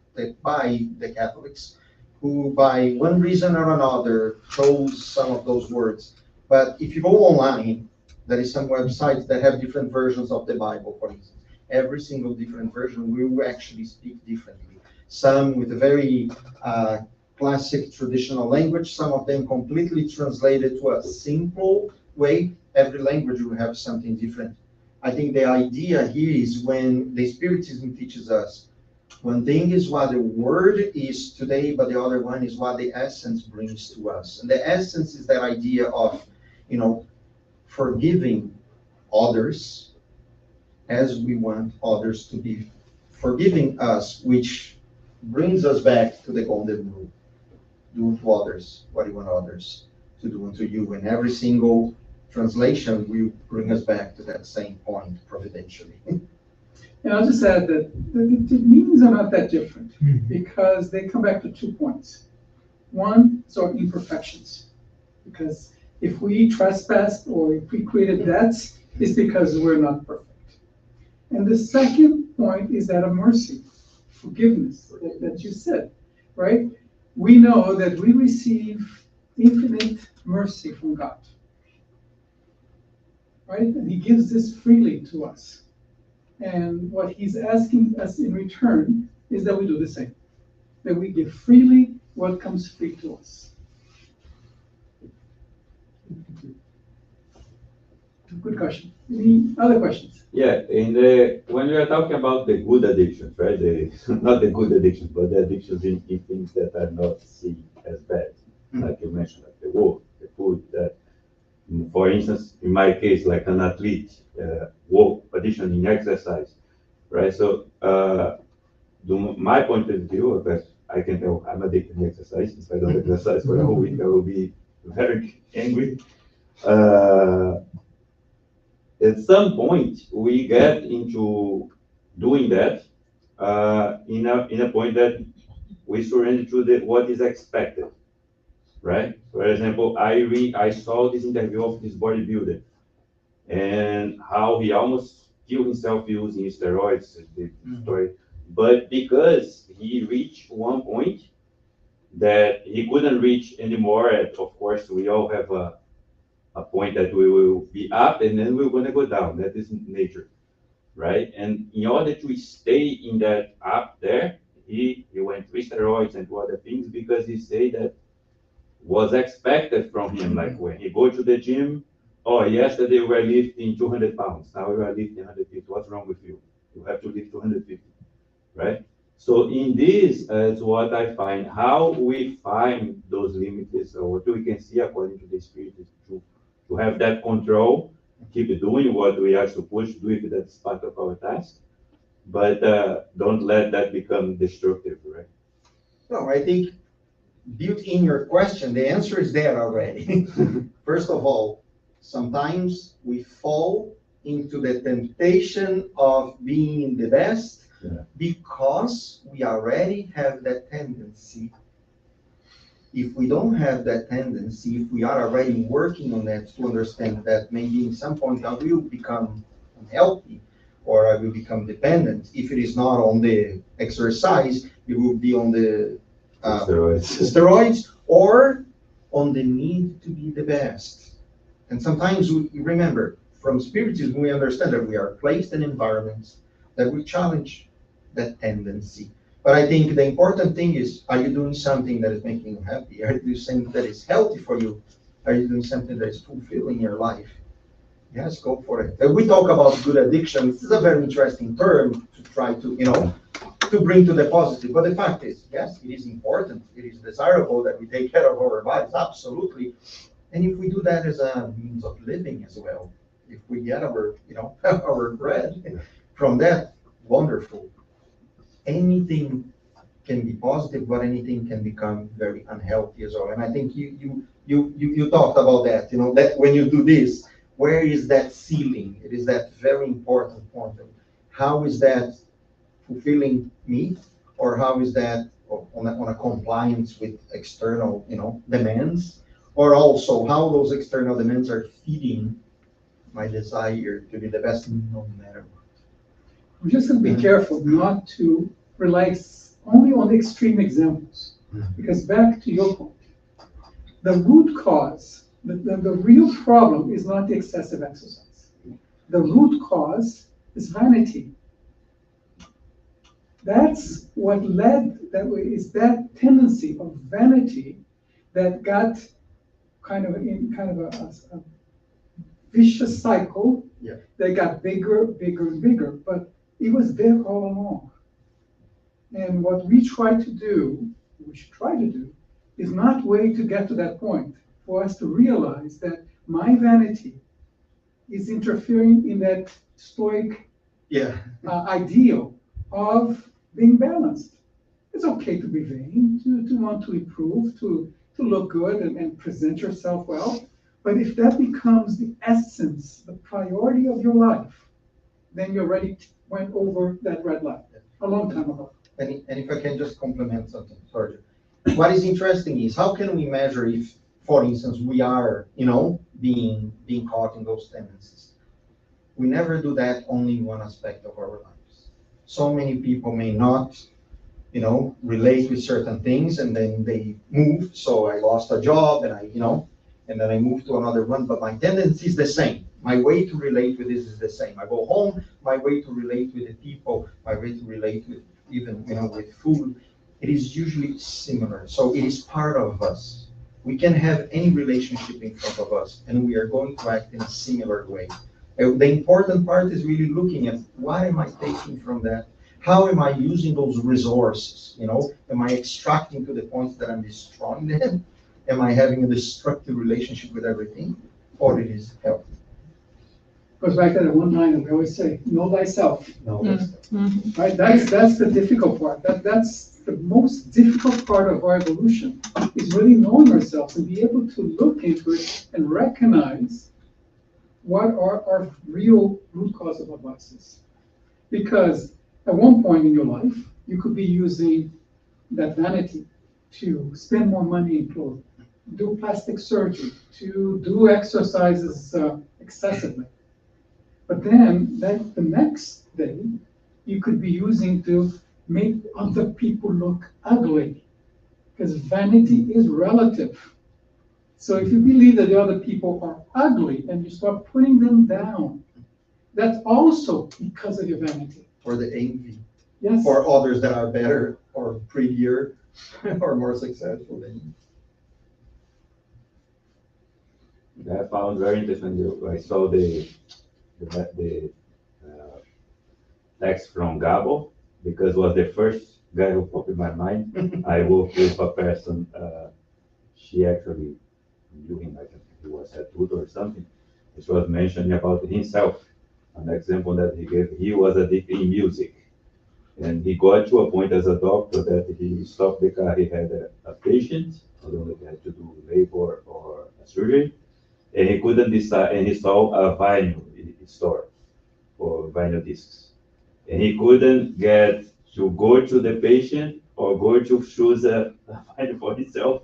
by the Catholics, who by one reason or another chose some of those words. But if you go online, there is some websites that have different versions of the Bible, for instance. Every single different version will actually speak differently. Some with a very classic traditional language, some of them completely translated to a simple way. Every language will have something different. I think the idea here is when the Spiritism teaches us, One thing is what the word is today, but the other one is what the essence brings to us. And the essence is that idea of, forgiving others as we want others to be forgiving us, which brings us back to the golden rule. Do unto others what you want others to do unto you. And every single translation will bring us back to that same point providentially. And I'll just add that the meanings are not that different because they come back to 2 points. One is our imperfections, because if we trespassed or if we created debts, it's because we're not perfect. And the second point is that of mercy, forgiveness that you said, right? We know that we receive infinite mercy from God, right? And He gives this freely to us. And what He's asking us in return is that we do the same, that we give freely what comes free to us. Good question. Any other questions? Yeah, when we are talking about the good addictions, right? Not the good addictions, but the addictions in things that are not seen as bad, like you mentioned, like the work, the food. That, for instance, in my case, like an athlete, work, addiction in exercise, right? So, my point of view, that I can tell I'm addicted to exercise. If I don't exercise for a whole week, I will be very angry. At some point, we get into doing that in a point that we surrender to what is expected, right? For example, I saw this interview of this bodybuilder and how he almost killed himself using steroids, the story. But because he reached one point that he couldn't reach anymore, and of course, we all have a point that we will be up and then we're going to go down. That is nature, right? And in order to stay in that up there, he went through steroids and other things because he said that was expected from him. Like when he go to the gym, oh, yesterday we were lifting 200 pounds. Now we are lifting 150. What's wrong with you? You have to lift 250, right? So in this is what I find, how we find those limits, or what we can see according to the Spirit is to have that control, keep doing what we are supposed to do if that's part of our task, but don't let that become destructive, right? No, I think built in your question, the answer is there already. First of all, sometimes we fall into the temptation of being the best because we already have that tendency. If we don't have that tendency, if we are already working on that to understand that maybe in some point I will become unhealthy or I will become dependent. If it is not on the exercise, it will be on the steroids or on the need to be the best. And sometimes we remember from Spiritism, we understand that we are placed in environments that will challenge that tendency. But I think the important thing is, are you doing something that is making you happy? Are you doing something that is healthy for you? Are you doing something that is fulfilling your life? Yes, go for it. And we talk about good addiction. This is a very interesting term to try to, to bring to the positive. But the fact is, yes, it is important. It is desirable that we take care of our bodies, absolutely. And if we do that as a means of living as well, if we get our, our bread from that, wonderful. Anything can be positive, but anything can become very unhealthy as well. And I think you talked about that, that when you do this, where is that ceiling? It is that very important point. How is that fulfilling me, or how is that on a compliance with external, demands, or also how those external demands are feeding my desire to be the best no matter what. We just have to be careful not to rely only on the extreme examples, because back to your point, the root cause, the real problem is not the excessive exercise. The root cause is vanity. That's what led, is that tendency of vanity that got kind of a vicious cycle that got bigger, bigger, and bigger. But it was there all along. And what we try to do, we should try to do, is not wait to get to that point for us to realize that my vanity is interfering in that stoic Yeah. ideal of being balanced. It's okay to be vain, to want to improve, to look good and present yourself well. But if that becomes the essence, the priority of your life, then you already went over that red line a long time ago. And if I can just complement something, sorry. What is interesting is how can we measure if, for instance, we are, being caught in those tendencies? We never do that only in one aspect of our lives. So many people may not, relate with certain things and then they move. So I lost a job and and then I move to another one, but my tendency is the same. My way to relate with this is the same. I go home, my way to relate with the people, my way to relate with even, with food, it is usually similar. So it is part of us. We can have any relationship in front of us and we are going to act in a similar way. The important part is really looking at what am I taking from that? How am I using those resources? Am I extracting to the point that I'm destroying them? Am I having a destructive relationship with everything? Or it is healthy? Goes back to that one line that we always say, know thyself. No, Right? That's the difficult part. That's the most difficult part of our evolution, is really knowing ourselves and be able to look into it and recognize what are our real root cause of our vices. Because at one point in your life, you could be using that vanity to spend more money in clothing, do plastic surgery, to do exercises excessively. But then the next day, you could be using to make other people look ugly, because vanity is relative. So if you believe that the other people are ugly and you start putting them down, that's also because of your vanity. or the envy Yes. for others that are better or prettier or more successful than you. I found very interesting. I saw the text from Gabo because it was the first guy who popped in my mind. I worked with a person. She actually knew him. I think he was a tutor or something. She was mentioning about himself. An example that he gave. He was addicted in music, and he got to a point as a doctor that he stopped the car. He had a patient. I don't know if he had to do labor or a surgery, and he couldn't decide. And he saw a vinyl store for vinyl discs, and he couldn't get to go to the patient or go to choose a vinyl for himself.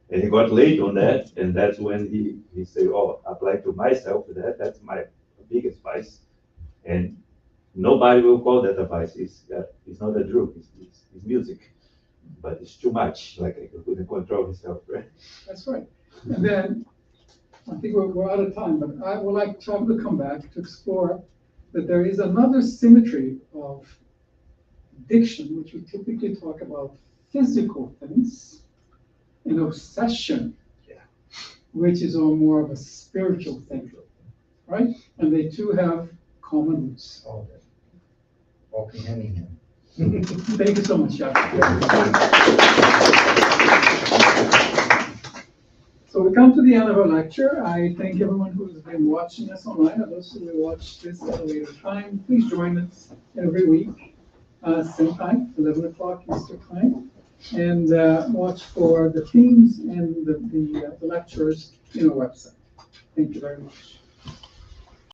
And he got late on that, and that's when he said, "Oh, apply to myself that's my biggest vice." And nobody will call that a vice. It's not a drug. It's music, but it's too much. Like I couldn't control himself, right? That's right. And then, I think we're out of time, but I would like Tom to come back to explore that there is another symmetry of addiction, which we typically talk about physical things, and obsession, which is more of a spiritual thing, right? And they too have common roots. All that. Walking hand in hand. Thank you so much, Jack. So we come to the end of our lecture. I thank everyone who's been watching us online, and those who will watch this at a later time. Please join us every week, same time, 11 o'clock Eastern time, and watch for the themes and the lectures in our website. Thank you very much.